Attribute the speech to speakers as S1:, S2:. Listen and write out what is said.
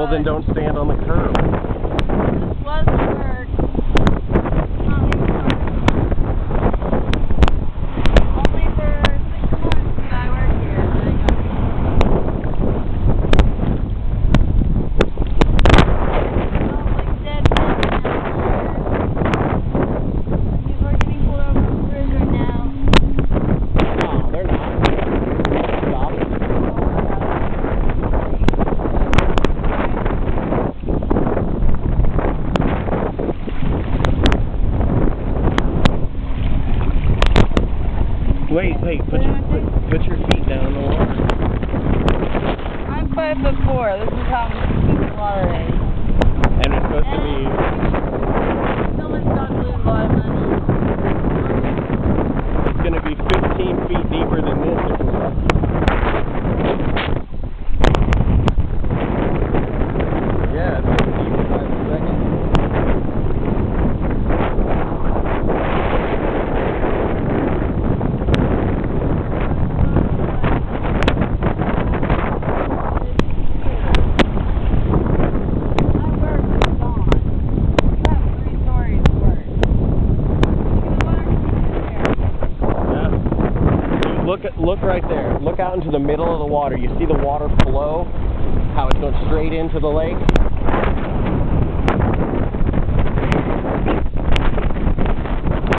S1: Well, then don't stand on the curb.
S2: This was work. Only for 6 months did I work here. And I got like dead men down here. People are getting pulled over on the bridge right now.
S1: No, they're not. Stop. Wait, put your feet down in the water.
S2: I'm 5'4". This is how I'm keeping the water ready.
S1: And it's supposed to be...
S2: Someone's got to lose a lot of money.
S1: It's going to be 15 feet deeper than this if we're lucky. Yeah, it's 55 seconds. Look right there. Look out into the middle of the water. You see the water flow? How it's going straight into the lake?